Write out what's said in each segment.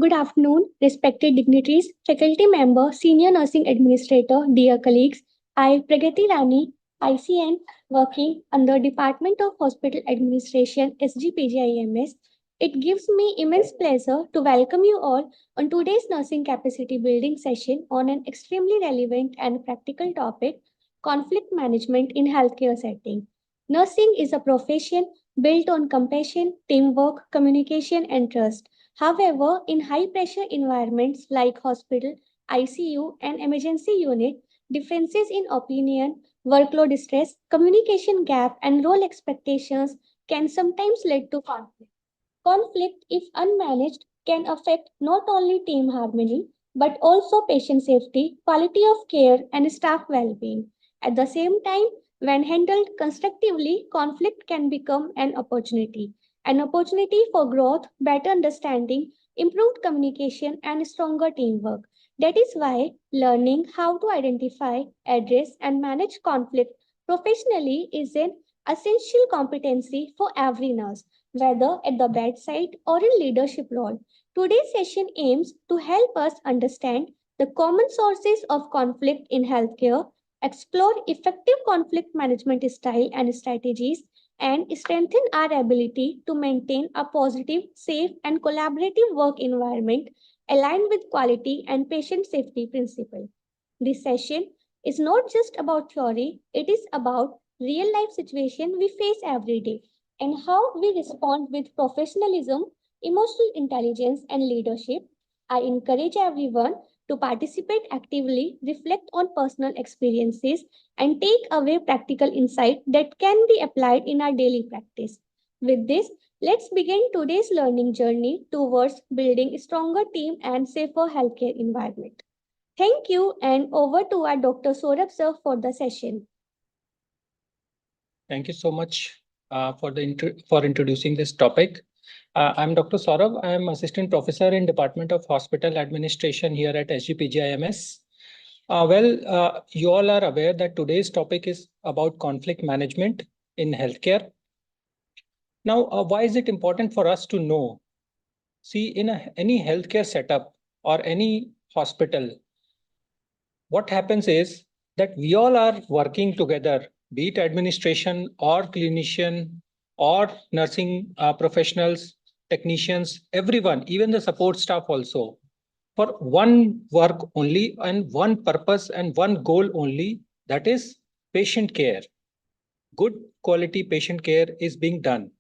Good afternoon, respected dignitaries, faculty member, senior nursing administrator, dear colleagues. I, Pragati Rani, ICN, working under Department of Hospital Administration, SGPGIMS. It gives me immense pleasure to welcome you all on today's nursing capacity building session on an extremely relevant and practical topic, conflict management in healthcare setting. Nursing is a profession built on compassion, teamwork, communication, and trust. However, in high pressure environments like hospital, ICU, and emergency unit, differences in opinion, workload stress, communication gap, and role expectations can sometimes lead to conflict. Conflict, if unmanaged, can affect not only team harmony but also patient safety, quality of care, and staff well being. At the same time, when handled constructively, conflict can become an opportunity for growth, better understanding, improved communication, and stronger teamwork. That is why learning how to identify, address, and manage conflict professionally is an essential competency for every nurse, whether at the bedside or in leadership role. Today's session aims to help us understand the common sources of conflict in healthcare, explore effective conflict management style and strategies, and strengthen our ability to maintain a positive, safe, and collaborative work environment aligned with quality and patient safety principles. This session is not just about theory, it is about real life situation we face every day and how we respond with professionalism, emotional intelligence, and leadership. I encourage everyone to participate actively, reflect on personal experiences, and take away practical insight that can be applied in our daily practice. With this, let's begin today's learning journey towards building a stronger team and safer healthcare environment. Thank you, and over to our Dr. Saurabh sir for the session. Thank you so much for introducing this topic. I'm Dr. Saurabh. I'm Assistant Professor in Department of Hospital Administration here at SGPGIMS. You all are aware that today's topic is about conflict management in healthcare. Now, why is it important for us to know? See, in any healthcare setup or any hospital, what happens is that we all are working together, be it administration or clinician or nursing professionals, technicians, everyone, even the support staff also, for one work only and one purpose and one goal only, that is patient care. Good quality patient care is being done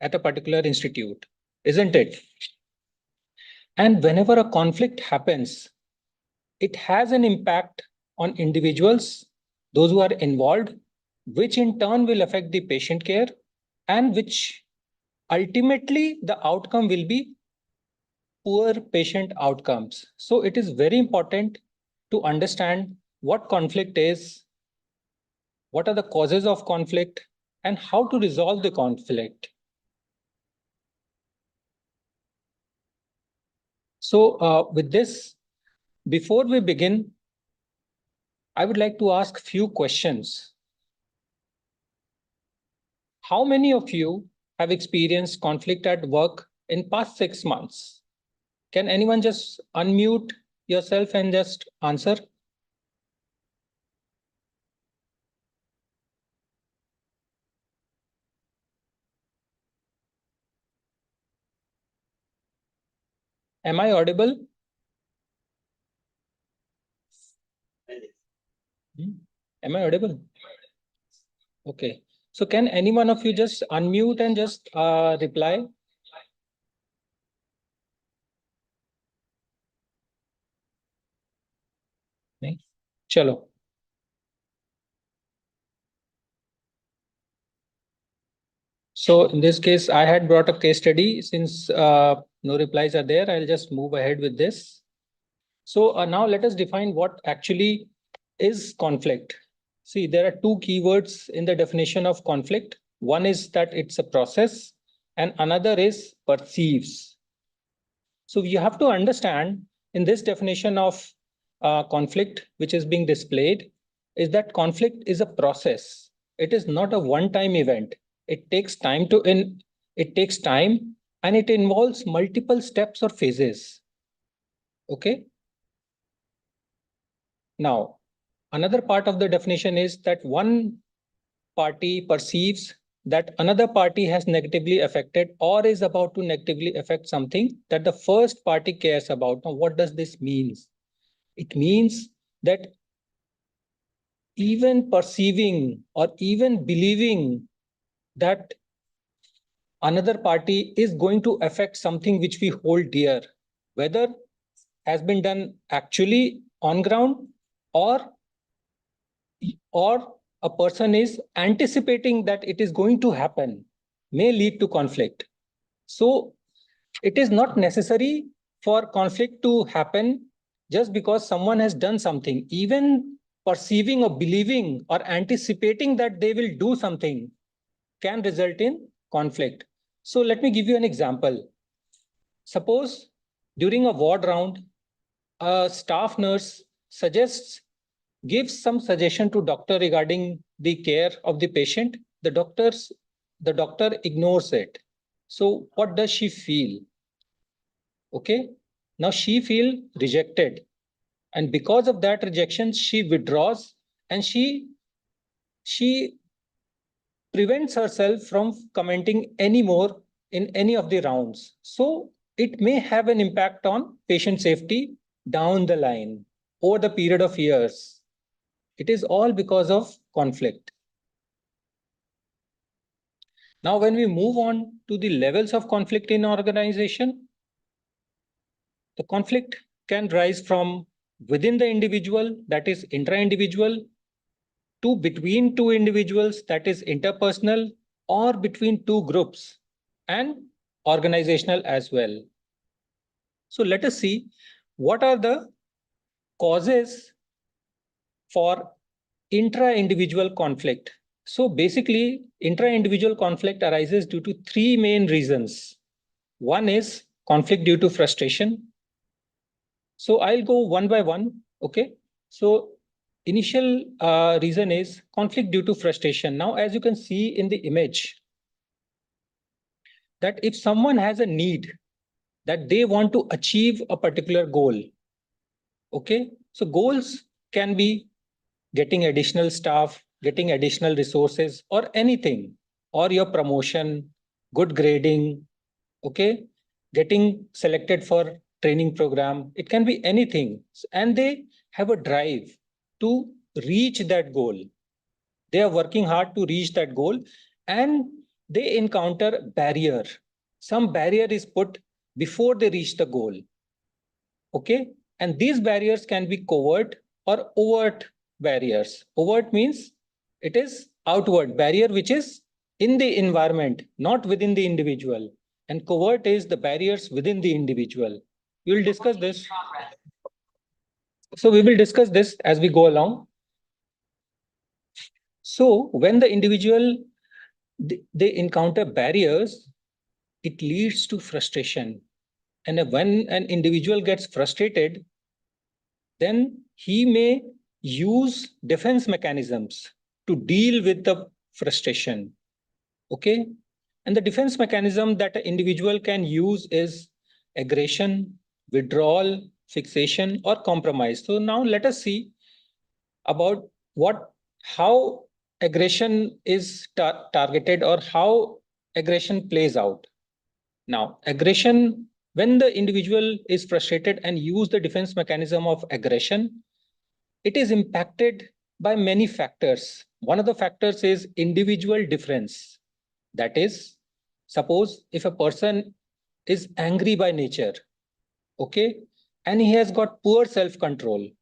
at a particular institute, isn't it? And whenever a conflict happens, it has an impact on individuals, those who are involved, which in turn will affect the patient care and which ultimately the outcome will be poor patient outcomes. So it is very important to understand what conflict is, what are the causes of conflict, and how to resolve the conflict. So with this, before we begin, I would like to ask few questions. How many of you have experienced conflict at work in past 6 months? Can anyone just unmute yourself and just answer? Am I audible? Am I audible? Okay. So can any one of you just unmute and just reply? नहीं? Chalo. So in this case, I had brought a case study. Since no replies are there, I'll just move ahead with this. So now let us define what actually is conflict. See, there are two keywords in the definition of conflict. One is that it's a process and another is perceives. So you have to understand in this definition of conflict, which is being displayed, is that conflict is a process. It is not a one-time event. It takes time and it involves multiple steps or phases. Okay. Now, another part of the definition is that one party perceives that another party has negatively affected or is about to negatively affect something that the first party cares about. Now, what does this mean? It means that even perceiving or even believing that another party is going to affect something which we hold dear, whether has been done actually on ground or or a person is anticipating that it is going to happen, may lead to conflict. So it is not necessary for conflict to happen just because someone has done something. Even perceiving or believing or anticipating that they will do something can result in conflict. So let me give you an example. Suppose during a ward round, a staff nurse gives some suggestion to doctor regarding the care of the patient. The doctor ignores it. So what does she feel? Okay. Now she feel rejected. And because of that rejection, she withdraws and she prevents herself from commenting anymore in any of the rounds. So it may have an impact on patient safety down the line over the period of years. It is all because of conflict. Now, when we move on to the levels of conflict in organization, the conflict can rise from within the individual, that is intra-individual, to between two individuals, that is interpersonal, or between two groups, and organizational as well. So let us see what are the causes for intra-individual conflict. So basically, intra-individual conflict arises due to three main reasons. One is conflict due to frustration. So I'll go one by one. Okay. So initial reason is conflict due to frustration. Now, as you can see in the image, that if someone has a need that they want to achieve a particular goal, okay, so goals can be getting additional staff, getting additional resources, or anything, or your promotion, good grading, okay, getting selected for training program. It can be anything. And they have a drive to reach that goal. They are working hard to reach that goal and they encounter barrier. Some barrier is put before they reach the goal. Okay. And these barriers can be covert or overt barriers. Overt means it is outward barrier, which is in the environment, not within the individual. And covert is the barriers within the individual. We will discuss this. So we will discuss this as we go along. So when the individual, they encounter barriers, it leads to frustration. And when an individual gets frustrated, then he may use defense mechanisms to deal with the frustration. Okay. And the defense mechanism that an individual can use is aggression, withdrawal, fixation, or compromise. So now let us see about how aggression is targeted or how aggression plays out. Now, aggression, when the individual is frustrated and use the defense mechanism of aggression, it is impacted by many factors. One of the factors is individual difference. That is, suppose if a person is angry by nature, okay, and he has got poor self-control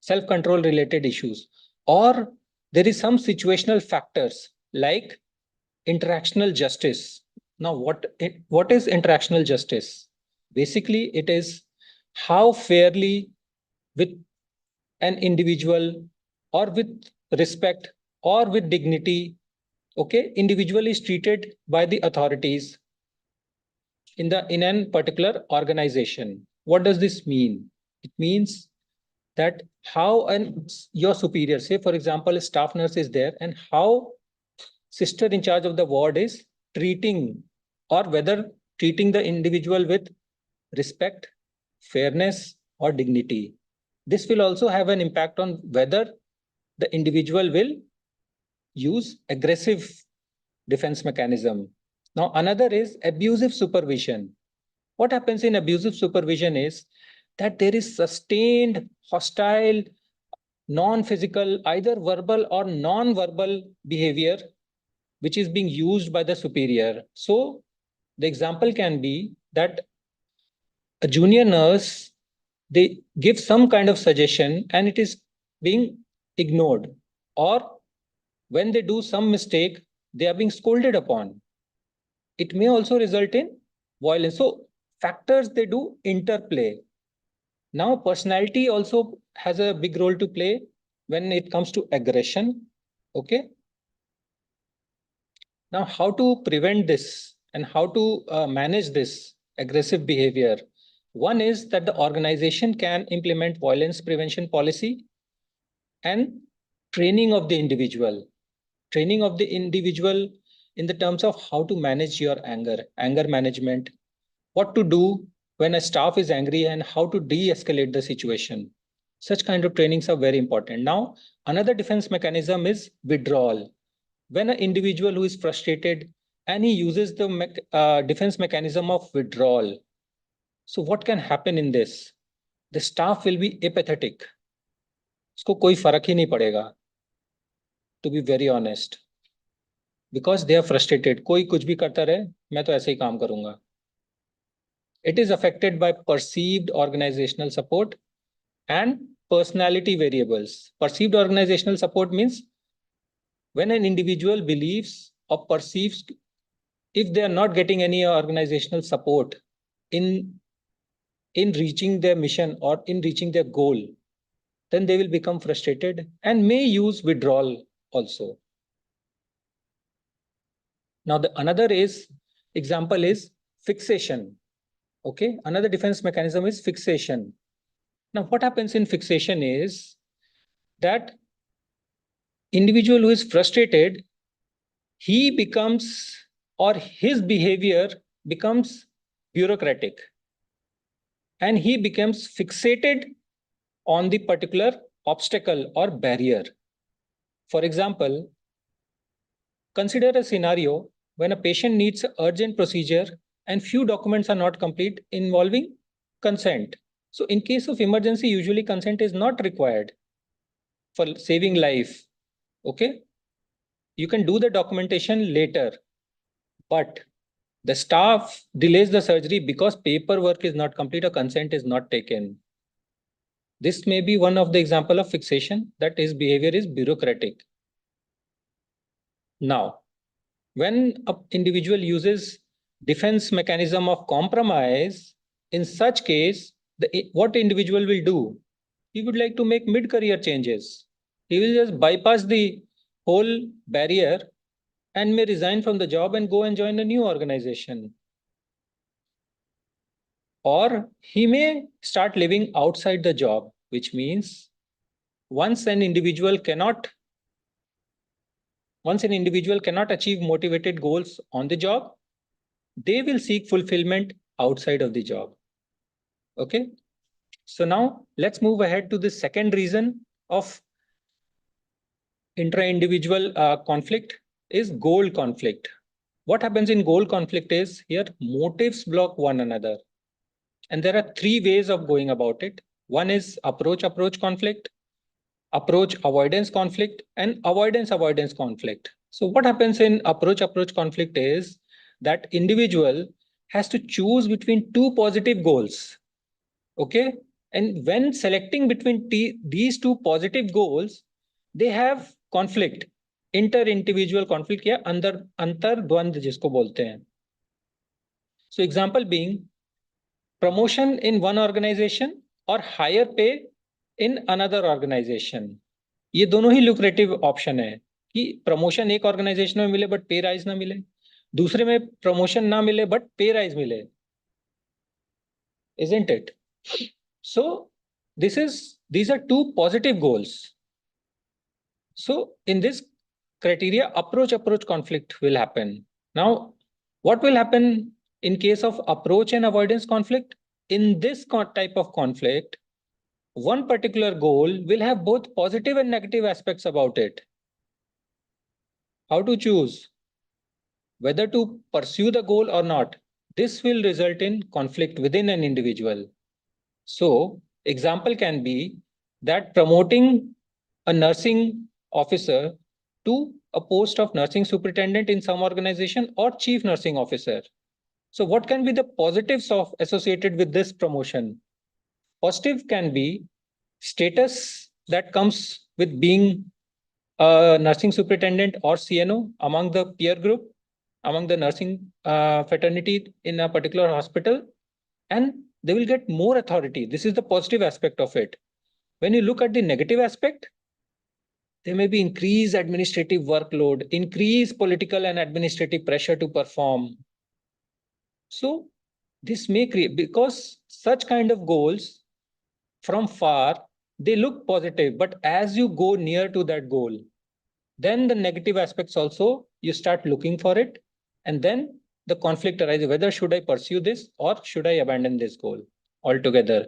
related issues, or there is some situational factors like interactional justice. Now, what is interactional justice? Basically, it is how fairly with an individual or with respect or with dignity, okay, individual is treated by the authorities in an particular organization. What does this mean? It means that how your superior, say for example, a staff nurse is there, and how sister in charge of the ward is treating, or whether treating the individual with respect, fairness, or dignity. This will also have an impact on whether the individual will use aggressive defense mechanism. Now, another is abusive supervision. What happens in abusive supervision is that there is sustained hostile, non-physical, either verbal or non-verbal behavior which is being used by the superior. So the example can be that a junior nurse, they give some kind of suggestion and it is being ignored, or when they do some mistake, they are being scolded upon. It may also result in violence. So factors, they do interplay. Now personality also has a big role to play when it comes to aggression. Okay. Now, how to prevent this and how to manage this aggressive behavior? One is that the organization can implement violence prevention policy and training of the individual. Training of the individual in the terms of how to manage your anger management, what to do when a staff is angry and how to de-escalate the situation. Such kind of trainings are very important. Now, another defense mechanism is withdrawal. When an individual who is frustrated and he uses the defense mechanism of withdrawal, so what can happen in this? The staff will be apathetic. उसको कोई फर्क ही नहीं पड़ेगा, to be very honest, because they are frustrated. कोई कुछ भी करता रहे, मैं तो ऐसे ही काम करूंगा. It is affected by perceived organizational support and personality variables. Perceived organizational support means when an individual believes or perceives, if they are not getting any organizational support in reaching their mission or in reaching their goal, then they will become frustrated and may use withdrawal also. Now, another example is fixation. Okay, another defense mechanism is fixation. Now, what happens in fixation is that individual who is frustrated, he becomes, or his behavior becomes bureaucratic, and he becomes fixated on the particular obstacle or barrier. For example, consider a scenario when a patient needs an urgent procedure and few documents are not complete involving consent. So in case of emergency, usually consent is not required for saving life. Okay, you can do the documentation later, but the staff delays the surgery because paperwork is not complete or consent is not taken. This may be one of the example of fixation, that his behavior is bureaucratic. Now, when an individual uses defense mechanism of compromise, in such case, what individual will do? He would like to make mid-career changes. He will just bypass the whole barrier and may resign from the job and go and join a new organization. Or he may start living outside the job, which means once an individual cannot achieve motivated goals on the job, they will seek fulfillment outside of the job. Okay. So now let's move ahead to the second reason of intra-individual conflict is goal conflict. What happens in goal conflict is here motives block one another. And there are three ways of going about it. One is approach conflict, approach avoidance conflict, and avoidance conflict. So what happens in approach conflict is that individual has to choose between two positive goals. Okay. And when selecting between these two positive goals, they have conflict, inter-individual conflict या अंतर्द्वंद जिसको बोलते हैं. So example being promotion in one organization or higher pay in another organization. ये दोनों ही lucrative option है कि promotion एक organization में मिले but pay rise ना मिले, दूसरे में promotion ना मिले but pay rise मिले, isn't it? So these are two positive goals. So in this criteria, approach conflict will happen. Now, what will happen in case of approach and avoidance conflict? In this type of conflict, one particular goal will have both positive and negative aspects about it. How to choose whether to pursue the goal or not? This will result in conflict within an individual. So, example can be that promoting a nursing officer to a post of nursing superintendent in some organization or chief nursing officer. So, what can be the positives of associated with this promotion? Positive can be status that comes with being a nursing superintendent or CNO among the peer group, among the nursing fraternity in a particular hospital, and they will get more authority. This is the positive aspect of it. When you look at the negative aspect, there may be increased administrative workload, increased political and administrative pressure to perform. So this may create, because such kind of goals from far, they look positive, but as you go near to that goal, then the negative aspects also, you start looking for it. And then the conflict arises, whether should I pursue this or should I abandon this goal altogether?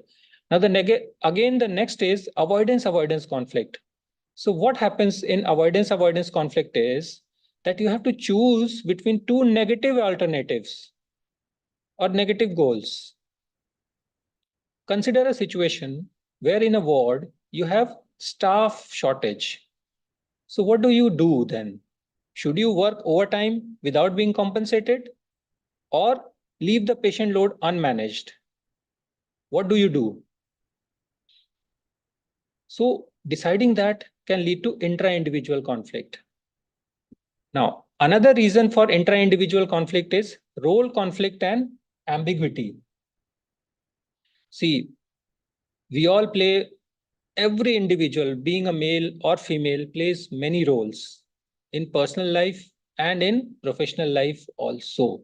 Now, again, the next is avoidance conflict. So what happens in avoidance conflict is that you have to choose between two negative alternatives or negative goals. Consider a situation where in a ward you have staff shortage. So what do you do then? Should you work overtime without being compensated or leave the patient load unmanaged? What do you do? So deciding that can lead to intra-individual conflict. Now, another reason for intra-individual conflict is role conflict and ambiguity. See, we all play, every individual, being a male or female, plays many roles in personal life and in professional life also.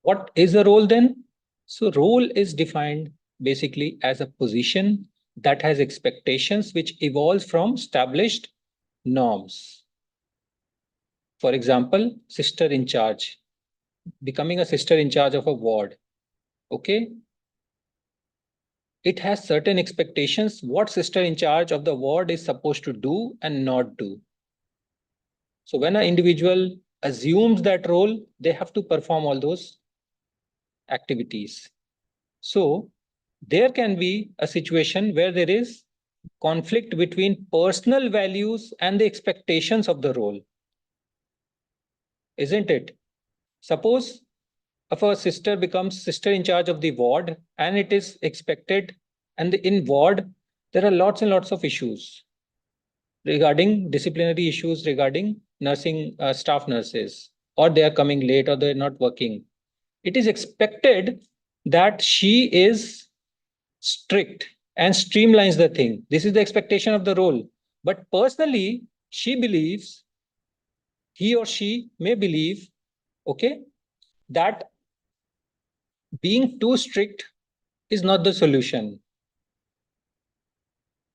What is a role then? So role is defined basically as a position that has expectations which evolves from established norms. For example, sister in charge, becoming a sister in charge of a ward. Okay. It has certain expectations what sister in charge of the ward is supposed to do and not do. So when an individual assumes that role, they have to perform all those activities. So there can be a situation where there is conflict between personal values and the expectations of the role. Isn't it? Suppose if a sister becomes sister in charge of the ward and it is expected, and in ward, there are lots and lots of issues regarding disciplinary issues regarding nursing staff nurses, or they are coming late or they're not working. It is expected that she is strict and streamlines the thing. This is the expectation of the role. But personally, she believes, he or she may believe, okay, that being too strict is not the solution.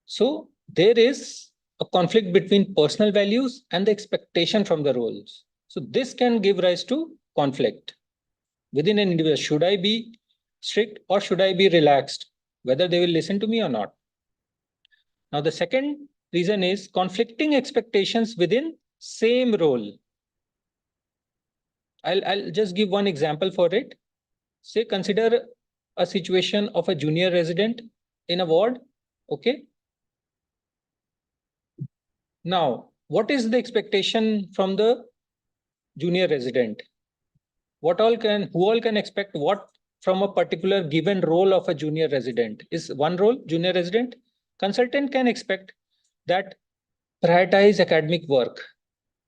So there is a conflict between personal values and the expectation from the roles. So this can give rise to conflict within an individual. Should I be strict or should I be relaxed? Whether they will listen to me or not. Now, the second reason is conflicting expectations within same role. I'll just give one example for it. Say, consider a situation of a junior resident in a ward. Okay. Now, what is the expectation from the junior resident? Who all can expect what from a particular given role of a junior resident? Is one role, junior resident? Consultant can expect that prioritize academic work.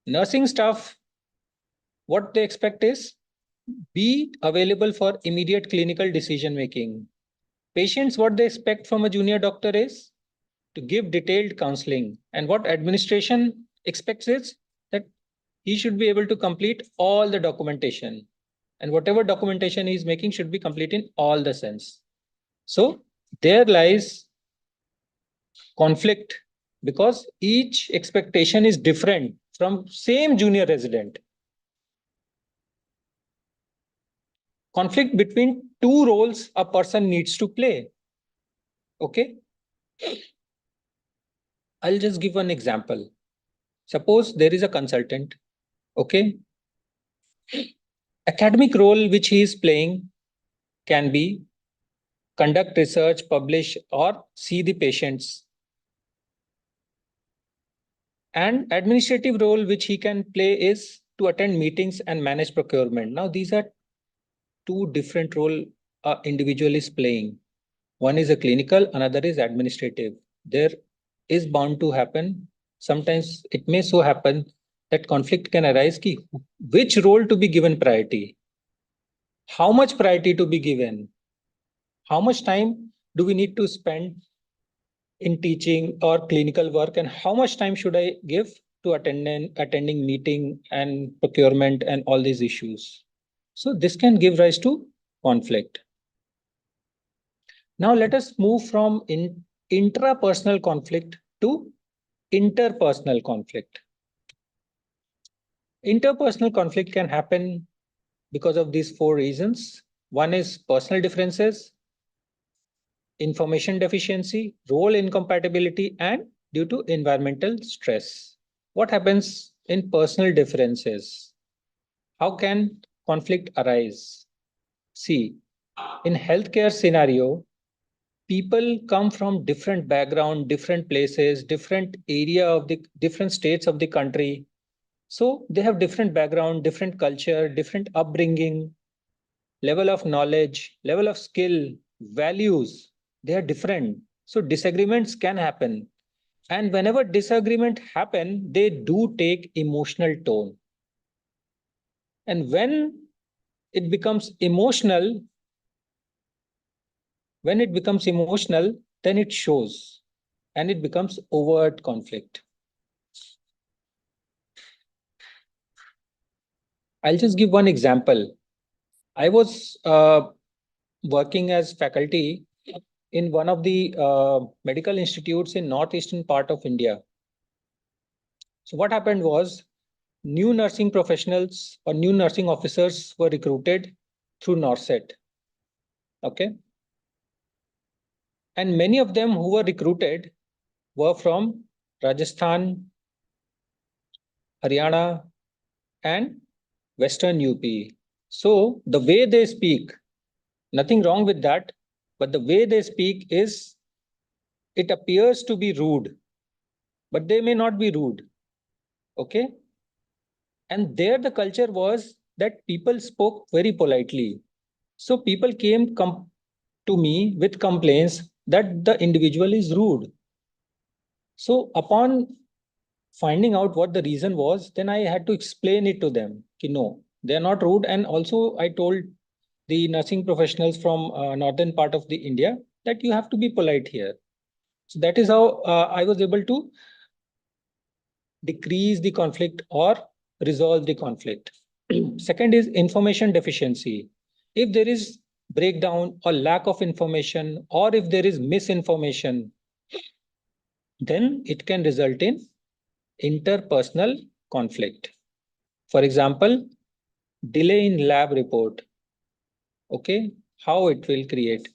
Nursing staff, what they expect is be available for immediate clinical decision making. Patients, what they expect from a junior doctor is to give detailed counseling. And what administration expects is that he should be able to complete all the documentation. And whatever documentation he is making should be complete in all the sense. So there lies conflict because each expectation is different from same junior resident. Conflict between two roles a person needs to play. Okay. I'll just give one example. Suppose there is a consultant. Okay. Academic role which he is playing can be conduct research, publish, or see the patients. And administrative role which he can play is to attend meetings and manage procurement. Now, these are two different roles an individual is playing. One is a clinical, another is administrative. There is bound to happen. Sometimes it may so happen that conflict can arise. Ki, which role to be given priority? How much priority to be given? How much time do we need to spend in teaching or clinical work, and how much time should I give to attending meeting and procurement and all these issues? So this can give rise to conflict. Now let us move from intrapersonal conflict to interpersonal conflict. Interpersonal conflict can happen because of these four reasons. One is personal differences, information deficiency, role incompatibility, and due to environmental stress. What happens in personal differences? How can conflict arise? See, in healthcare scenario, people come from different background, different places, different area of the different states of the country. So they have different background, different culture, different upbringing, level of knowledge, level of skill, values, they are different. So disagreements can happen. And whenever disagreement happen, they do take emotional tone. And it becomes emotional, when it becomes emotional, then it shows and it becomes overt conflict. I'll just give one example. I was working as faculty in one of the medical institutes in northeastern part of India. So what happened was new nursing professionals or new nursing officers were recruited through NORCET. Okay. And many of them who were recruited were from Rajasthan, Haryana, and Western UP. So the way they speak, nothing wrong with that, but the way they speak is, it appears to be rude, but they may not be rude. Okay. And there the culture was that people spoke very politely. So people came to me with complaints that the individual is rude. So upon finding out what the reason was, then I had to explain it to them. Ki no, they are not rude. And also I told the nursing professionals from northern part of the India that you have to be polite here. So that is how I was able to decrease the conflict or resolve the conflict. Second is information deficiency. If there is breakdown or lack of information, or if there is misinformation, then it can result in interpersonal conflict. For example, delay in lab report. Okay, how it will create.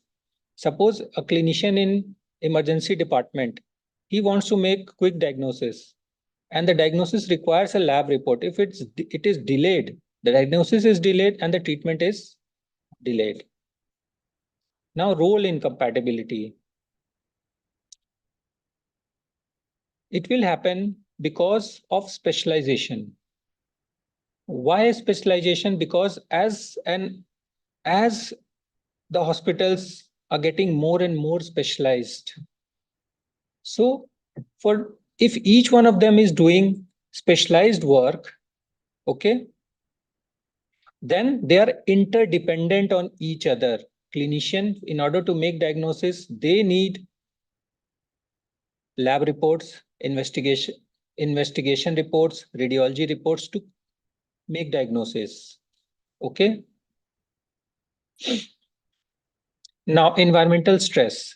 Suppose a clinician in emergency department, he wants to make quick diagnosis, and the diagnosis requires a lab report. If it is delayed, the diagnosis is delayed and the treatment is delayed. Now, role incompatibility. It will happen because of specialization. Why specialization? Because as the hospitals are getting more and more specialized, so for if each one of them is doing specialized work, okay, then they are interdependent on each other. Clinician, in order to make diagnosis, they need lab reports, investigation reports, radiology reports to make diagnosis. Okay. Now, environmental stress.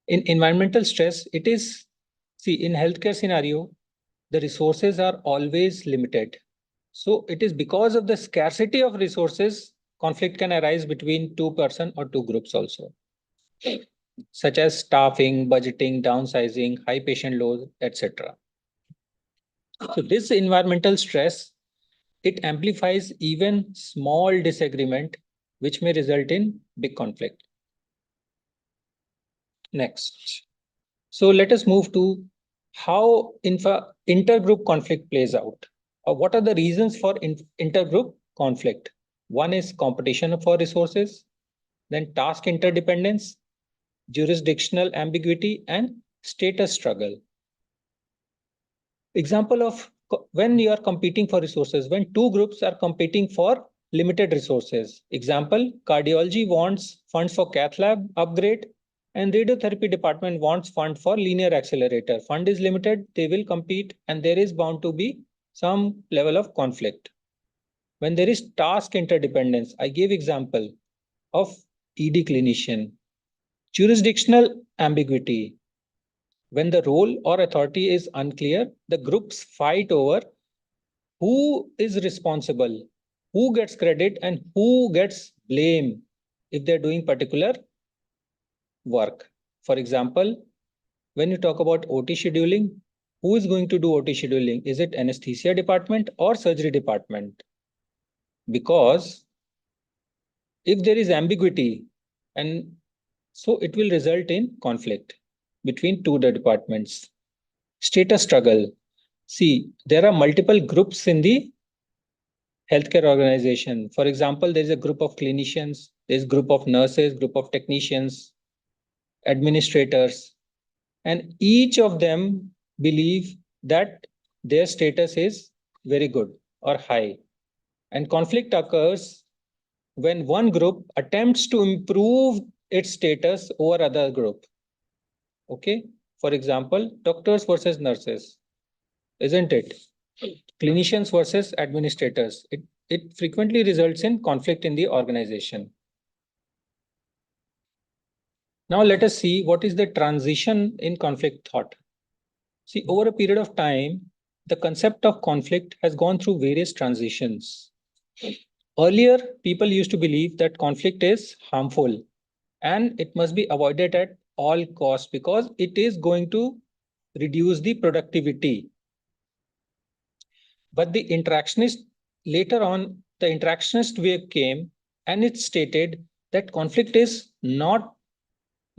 In environmental stress, it is, see, in healthcare scenario, the resources are always limited. So it is because of the scarcity of resources, conflict can arise between two person or two groups also. such as staffing, budgeting, downsizing, high patient load, etc. So this environmental stress, it amplifies even small disagreement, which may result in big conflict. Next. So let us move to how intergroup conflict plays out. What are the reasons for intergroup conflict? One is competition for resources, then task interdependence, jurisdictional ambiguity, and status struggle. Example of when you are competing for resources, when two groups are competing for limited resources. Example, cardiology wants funds for cath lab upgrade and radiotherapy department wants fund for linear accelerator. Fund is limited, they will compete and there is bound to be some level of conflict. When there is task interdependence, I gave example of ED clinician. Jurisdictional ambiguity. When the role or authority is unclear, the groups fight over who is responsible, who gets credit, and who gets blame if they're doing particular work. For example, when you talk about OT scheduling, who is going to do OT scheduling? Is it anesthesia department or surgery department? Because if there is ambiguity, and so it will result in conflict between two departments. Status struggle. See, there are multiple groups in the healthcare organization. For example, there's a group of clinicians, there's a group of nurses, group of technicians, administrators, and each of them believe that their status is very good or high. And conflict occurs when one group attempts to improve its status over other group. Okay. For example, doctors versus nurses, isn't it? Clinicians versus administrators. It frequently results in conflict in the organization. Now let us see what is the transition in conflict thought. See, over a period of time, the concept of conflict has gone through various transitions. Earlier, people used to believe that conflict is harmful and it must be avoided at all costs because it is going to reduce the productivity. But the interactionist, later on, the interactionist wave came and it stated that conflict is not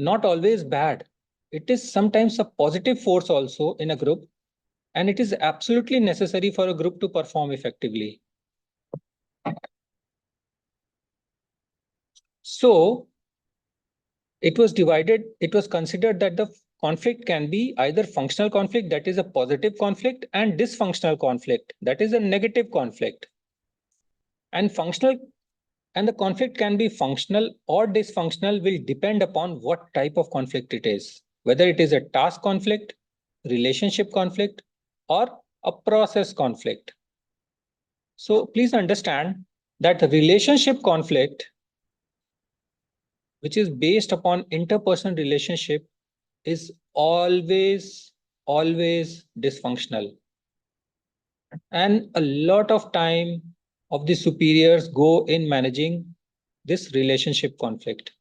always bad. It is sometimes a positive force also in a group, and it is absolutely necessary for a group to perform effectively. So it was divided, it was considered that the conflict can be either functional conflict, that is a positive conflict, and dysfunctional conflict, that is a negative conflict. And the conflict can be functional or dysfunctional will depend upon what type of conflict it is, whether it is a task conflict, relationship conflict, or a process conflict. So please understand that relationship conflict, which is based upon interpersonal relationship, is always dysfunctional. And a lot of time of the superiors go in managing this relationship conflict.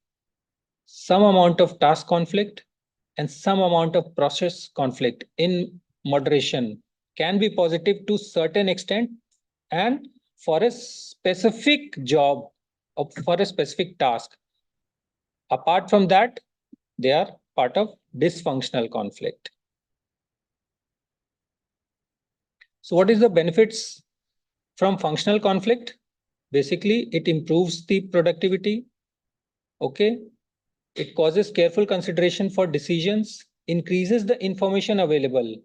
Some amount of task conflict and some amount of process conflict in moderation can be positive to certain extent and for a specific job or for a specific task. Apart from that, they are part of dysfunctional conflict. So what is the benefits from functional conflict? Basically, it improves the productivity. Okay. It causes careful consideration for decisions, increases the information available.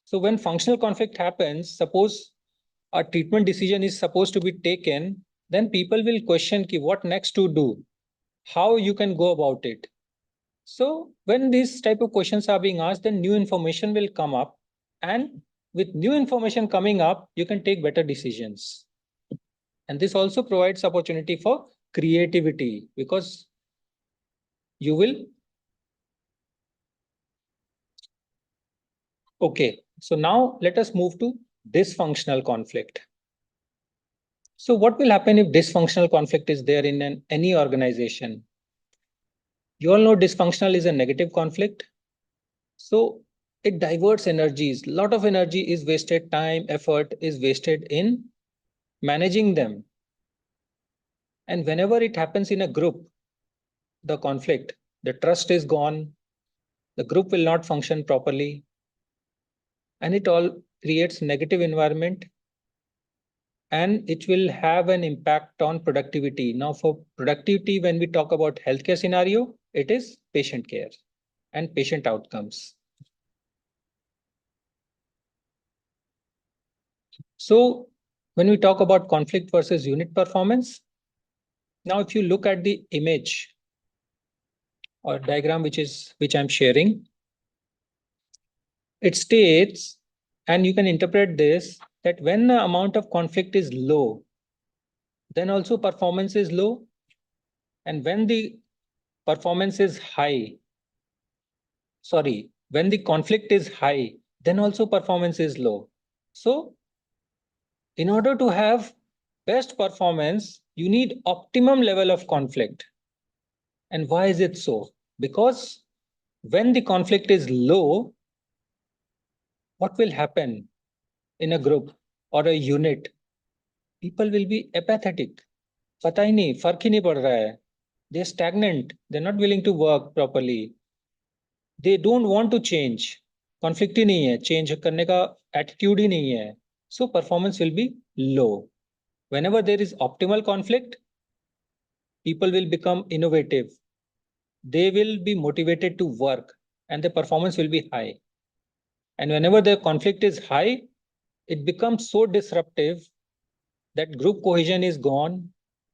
So when functional conflict happens, suppose a treatment decision is supposed to be taken, then people will question what next to do, how you can go about it. So when these type of questions are being asked, then new information will come up, and with new information coming up, you can take better decisions. And this also provides opportunity for creativity because you will. Okay, so now let us move to dysfunctional conflict. So what will happen if dysfunctional conflict is there in any organization? You all know dysfunctional is a negative conflict. So it diverts energies. A lot of energy is wasted, time, effort is wasted in managing them. And whenever it happens in a group, the conflict, the trust is gone, the group will not function properly, and it all creates negative environment, and it will have an impact on productivity. Now, for productivity, when we talk about healthcare scenario, it is patient care and patient outcomes. So when we talk about conflict versus unit performance, now if you look at the image or diagram which I'm sharing, it states, and you can interpret this, that when the amount of conflict is low, then also performance is low. And when the performance is high, when the conflict is high, then also performance is low. So in order to have best performance, you need optimum level of conflict. And why is it so? Because when the conflict is low, what will happen in a group or a unit? People will be apathetic. पता ही नहीं, फर्क ही नहीं पड़ रहा है. They're stagnant. They're not willing to work properly. They don't want to change. Conflict ही नहीं है, change करने का attitude ही नहीं है. So performance will be low. Whenever there is optimal conflict, people will become innovative. They will be motivated to work, and the performance will be high. And whenever the conflict is high, it becomes so disruptive that group cohesion is gone.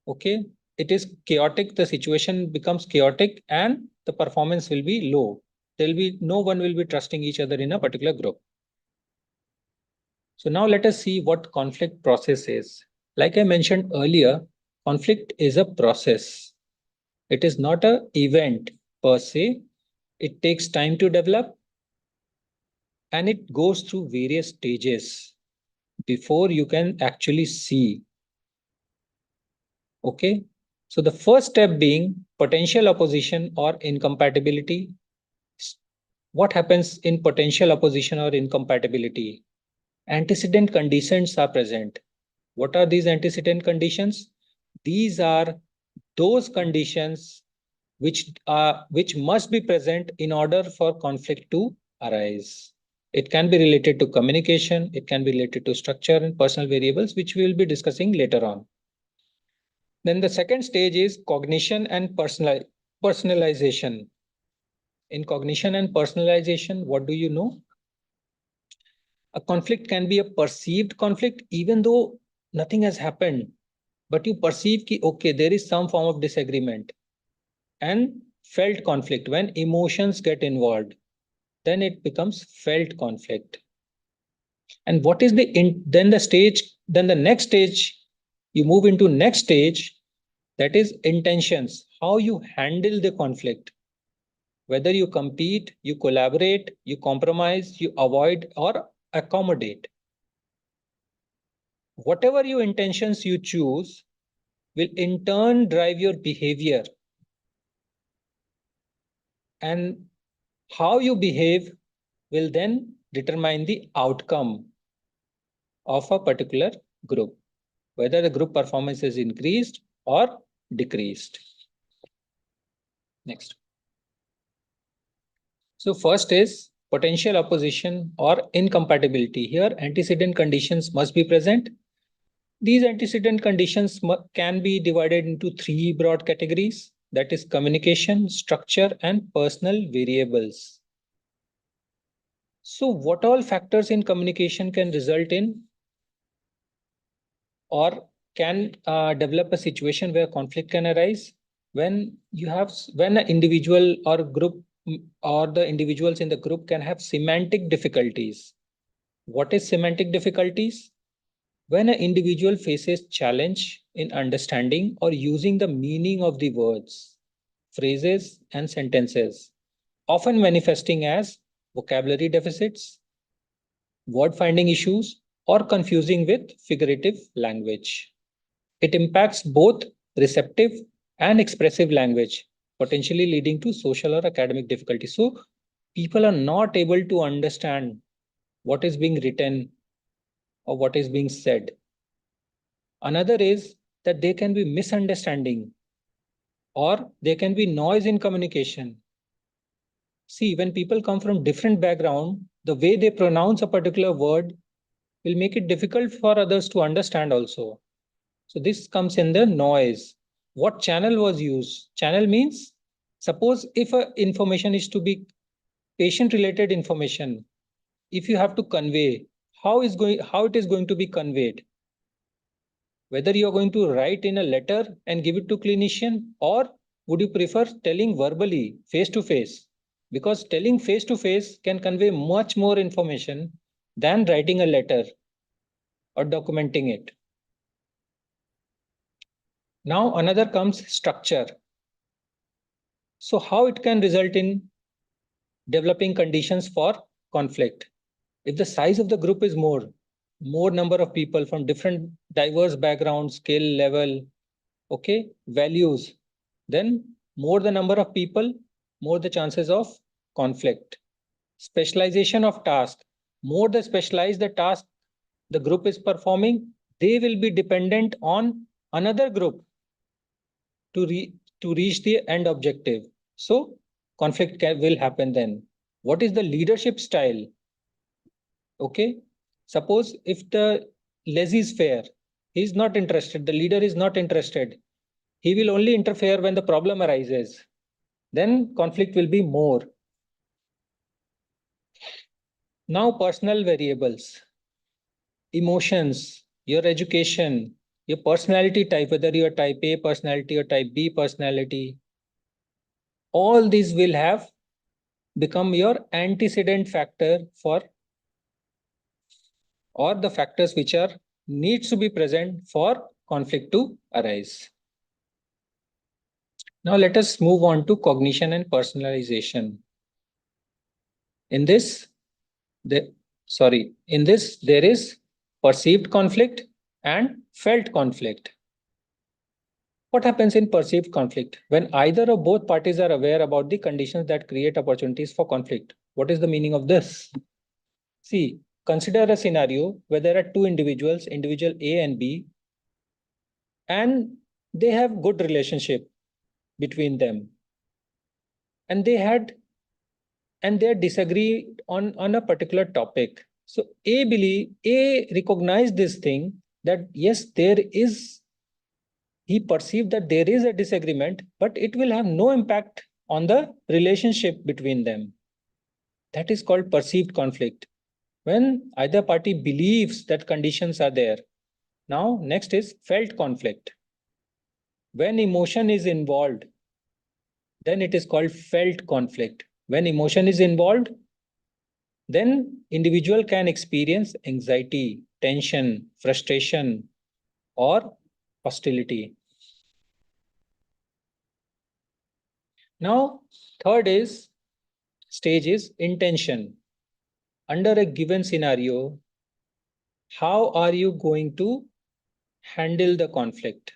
Okay, it is chaotic. The situation becomes chaotic, and the performance will be low. There will be no one will be trusting each other in a particular group. So now let us see what conflict process is. Like I mentioned earlier, conflict is a process. It is not an event per se. It takes time to develop, and it goes through various stages before you can actually see. Okay. So the first step being potential opposition or incompatibility. What happens in potential opposition or incompatibility? Antecedent conditions are present. What are these antecedent conditions? These are those conditions which must be present in order for conflict to arise. It can be related to communication, it can be related to structure and personal variables, which we will be discussing later on. Then the second stage is cognition and personalization. In cognition and personalization, what do you know? A conflict can be a perceived conflict, even though nothing has happened, but you perceive that, okay, there is some form of disagreement. And felt conflict, when emotions get involved, then it becomes felt conflict. And what is then the next stage, you move into next stage, that is intentions, how you handle the conflict. Whether you compete, you collaborate, you compromise, you avoid or accommodate. Whatever your intentions you choose will in turn drive your behavior. And how you behave will then determine the outcome of a particular group, whether the group performance is increased or decreased. Next. So first is potential opposition or incompatibility. Here, antecedent conditions must be present. These antecedent conditions can be divided into three broad categories. That is communication, structure, and personal variables. So what all factors in communication can result in or can develop a situation where conflict can arise? When an individual or group or the individuals in the group can have semantic difficulties. What is semantic difficulties? When an individual faces challenge in understanding or using the meaning of the words, phrases, and sentences, often manifesting as vocabulary deficits, word finding issues, or confusing with figurative language. It impacts both receptive and expressive language. potentially leading to social or academic difficulty. So people are not able to understand what is being written or what is being said. Another is that there can be misunderstanding or there can be noise in communication. See, when people come from different background, the way they pronounce a particular word will make it difficult for others to understand also. So this comes in the noise. What channel was used? Channel means, suppose if a information is to be patient related information, if you have to convey, how it is going to be conveyed? Whether you are going to write in a letter and give it to clinician, or would you prefer telling verbally, face to face? Because telling face to face can convey much more information than writing a letter or documenting it. Now another comes structure. So how it can result in developing conditions for conflict? If the size of the group is more number of people from different diverse backgrounds, skill level, okay, values, then more the number of people, more the chances of conflict. Specialization of task, more the specialized the task the group is performing, they will be dependent on another group to, to reach the end objective. So conflict will happen then. What is the leadership style? Okay, suppose if the laissez-faire, he is not interested, the leader is not interested, he will only interfere when the problem arises, then conflict will be more. Now personal variables, emotions, your education, your personality type, whether you are type A personality or type B personality, all these will have become your antecedent factor for, or the factors which are needs to be present for conflict to arise. Now let us move on to cognition and personalization. In this, there is perceived conflict and felt conflict. What happens in perceived conflict? When either or both parties are aware about the conditions that create opportunities for conflict. What is the meaning of this? See, consider a scenario where there are two individuals, individual A and B, and they have good relationship between them. And they disagree on a particular topic. So A recognized this thing that yes, he perceived that there is a disagreement, but it will have no impact on the relationship between them. That is called perceived conflict. When either party believes that conditions are there. Now, next is felt conflict. When emotion is involved, then it is called felt conflict. When emotion is involved, then individual can experience anxiety, tension, frustration, or hostility. Now, third stage is intention. Under a given scenario, how are you going to handle the conflict?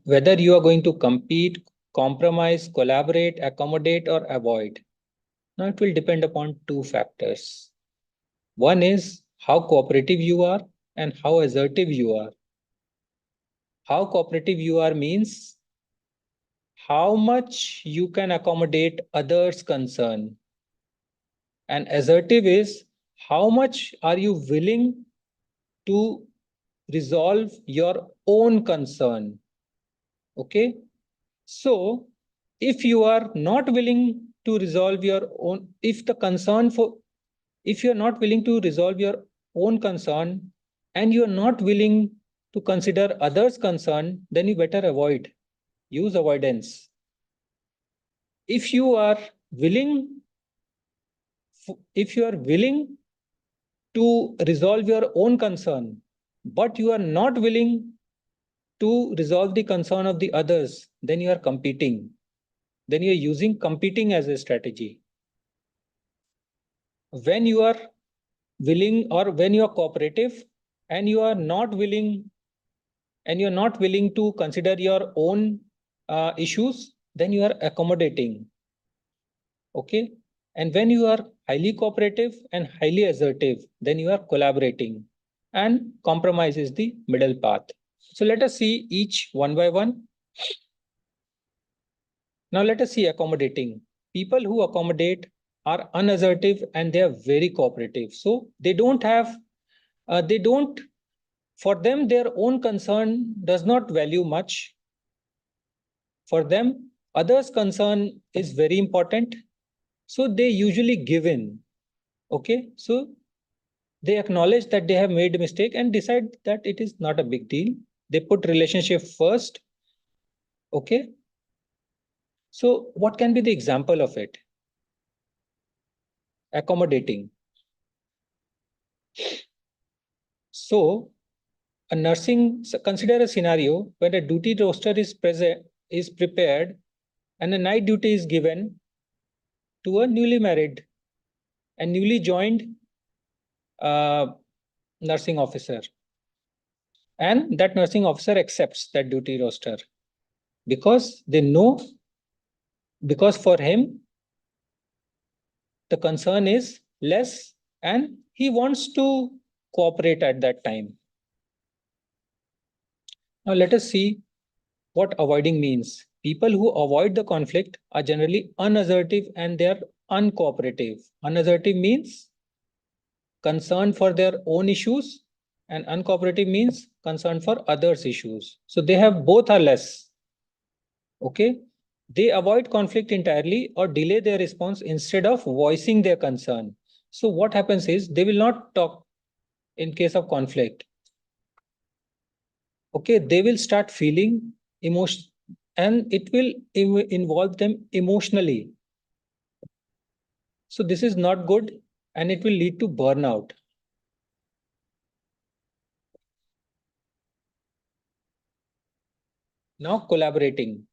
Whether you are going to compete, compromise, collaborate, accommodate, or avoid. Now, it will depend upon two factors. One is how cooperative you are and how assertive you are. How cooperative you are means how much you can accommodate others' concern. And assertive is how much are you willing to resolve your own concern. Okay. So if you are not willing to resolve your own, if you're not willing to resolve your own concern and you're not willing to consider others' concern, then you better use avoidance. If you are willing, if you are willing to resolve your own concern, but you are not willing to resolve the concern of the others, then you are competing. Then you are using competing as a strategy. When you are willing or when you are cooperative and you are not willing to consider your own issues, then you are accommodating. Okay. And when you are highly cooperative and highly assertive, then you are collaborating. And compromise is the middle path. So let us see each one by one. Now let us see accommodating. People who accommodate are unassertive and they are very cooperative. So they don't have, for them, their own concern does not value much. For them, others' concern is very important. So they usually give in. Okay. So they acknowledge that they have made a mistake and decide that it is not a big deal. They put relationship first. Okay. So what can be the example of it? Accommodating. So consider a scenario where a duty roster is prepared and a night duty is given to a newly married and newly joined uh, nursing officer. And that nursing officer accepts that duty roster because they know, because for him, the concern is less and he wants to cooperate at that time. Now let us see what avoiding means. People who avoid the conflict are generally unassertive and they are uncooperative. Unassertive means concern for their own issues, and uncooperative means concern for others' issues. So they have both are less. Okay. They avoid conflict entirely or delay their response instead of voicing their concern. So what happens is they will not talk in case of conflict. Okay, they will start feeling emotion and it will involve them emotionally. So this is not good and it will lead to burnout. Now collaborating.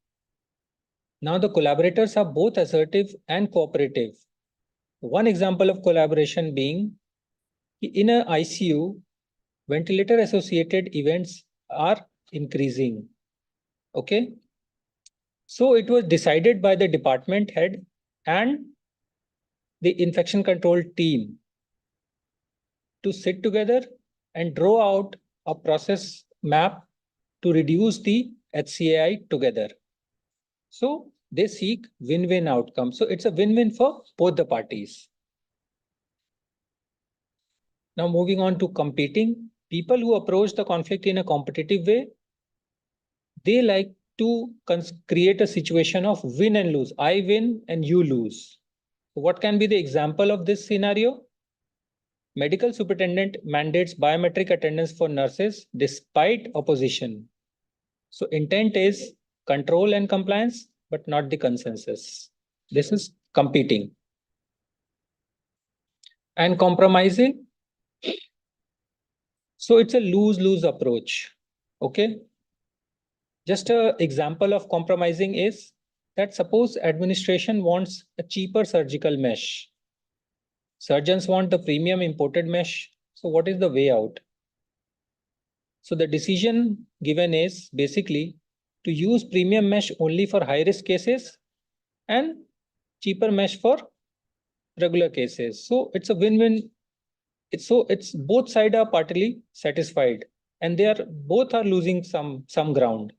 Now the collaborators are both assertive and cooperative. One example of collaboration being in a ICU, ventilator associated events are increasing. Okay. So it was decided by the department head and the infection control team to sit together and draw out a process map to reduce the HCAI together. So they seek win-win outcome. So it's a win-win for both the parties. Now moving on to competing. People who approach the conflict in a competitive way, they like to create a situation of win and lose. I win and you lose. What can be the example of this scenario? Medical superintendent mandates biometric attendance for nurses despite opposition. So intent is control and compliance, but not the consensus. This is competing. And compromising. So it's a lose-lose approach. Okay. Just an example of compromising is that suppose administration wants a cheaper surgical mesh. Surgeons want the premium imported mesh. So what is the way out? So the decision given is basically to use premium mesh only for high risk cases and cheaper mesh for regular cases. So it's a win-win. It's both sides are partly satisfied and they are both are losing some ground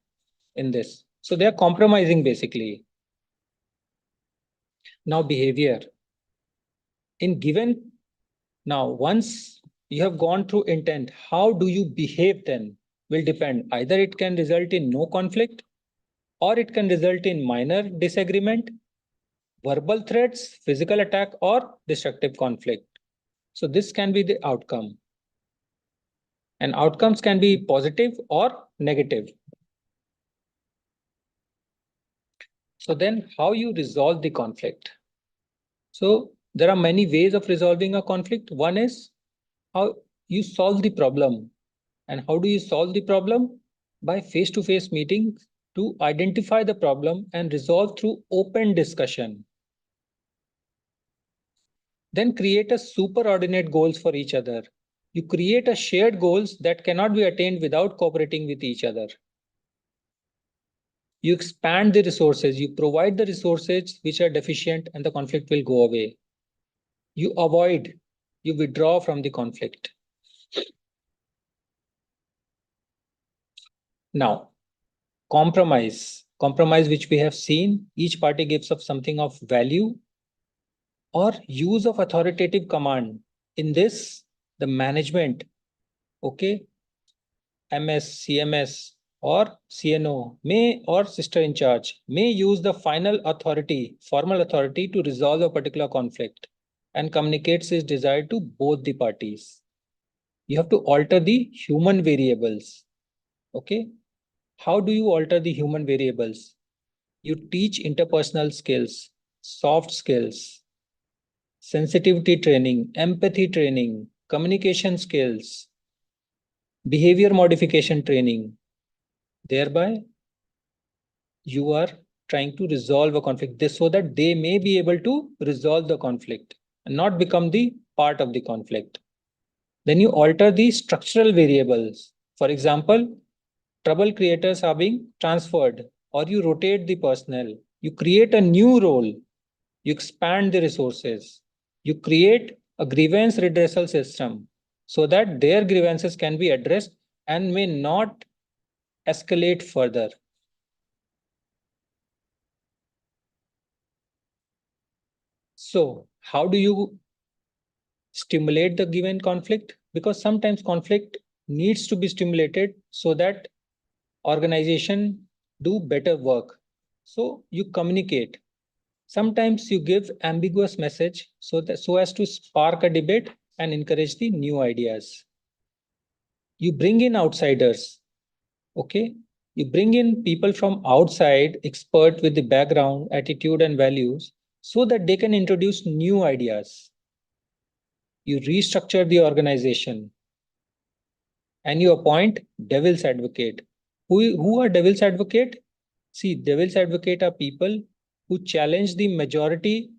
in this. So they are compromising basically. Now behavior. In given now once you have gone through intent, how do you behave then will depend. Either it can result in no conflict or it can result in minor disagreement, verbal threats, physical attack, or destructive conflict. So this can be the outcome. And outcomes can be positive or negative. So then how you resolve the conflict? So there are many ways of resolving a conflict. One is how you solve the problem. And how do you solve the problem? By face-to-face meetings to identify the problem and resolve through open discussion. Then create a superordinate goals for each other. You create a shared goals that cannot be attained without cooperating with each other. You expand the resources, you provide the resources which are deficient, and the conflict will go away. You avoid, you withdraw from the conflict. Now, compromise, which we have seen, each party gives up something of value, or use of authoritative command. In this, the management, okay, MS, CMS, or CNO may, or sister in charge, may use the final authority, formal authority, to resolve a particular conflict and communicates his desire to both the parties. You have to alter the human variables. Okay. How do you alter the human variables? You teach interpersonal skills, soft skills, sensitivity training, empathy training, communication skills, behavior modification training. Thereby, you are trying to resolve a conflict this so that they may be able to resolve the conflict and not become the part of the conflict. Then you alter the structural variables. For example, trouble creators are being transferred, or you rotate the personnel. You create a new role. You expand the resources. You create a grievance redressal system so that their grievances can be addressed and may not escalate further. So, how do you stimulate the given conflict? Because sometimes conflict needs to be stimulated so that organization do better work. So you communicate. Sometimes you give ambiguous message so as to spark a debate and encourage the new ideas. You bring in outsiders. Okay. You bring in people from outside, expert with the background, attitude, and values, so that they can introduce new ideas. You restructure the organization and you appoint devil's advocate. Who are devil's advocate? See, devil's advocate are people who challenge the majority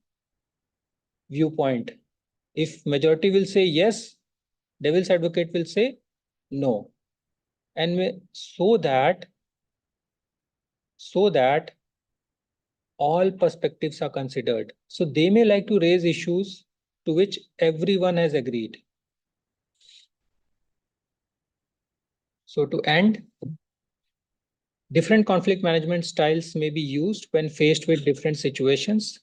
viewpoint. If majority will say yes, devil's advocate will say no. And so that all perspectives are considered. So they may like to raise issues to which everyone has agreed. So to end, different conflict management styles may be used when faced with different situations.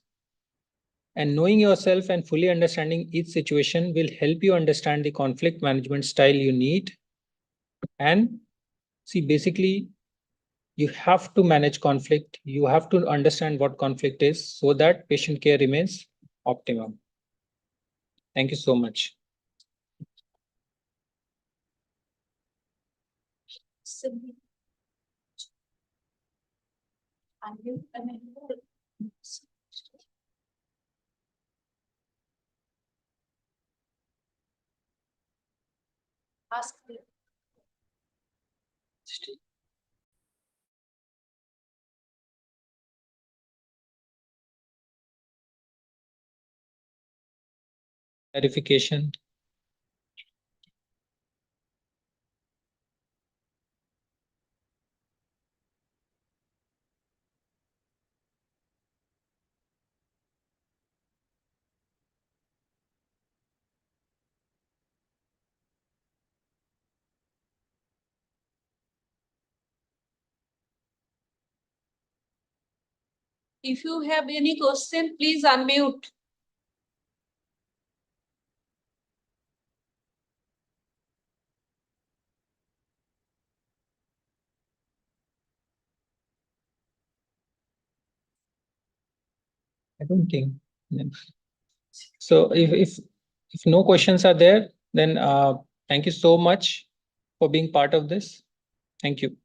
And knowing yourself and fully understanding each situation will help you understand the conflict management style you need. And see, basically, you have to manage conflict. You have to understand what conflict is so that patient care remains optimum. Thank you so much. Clarification. If you have any question, please unmute. I don't think. So if no questions are there, then thank you so much for being part of this. Thank you.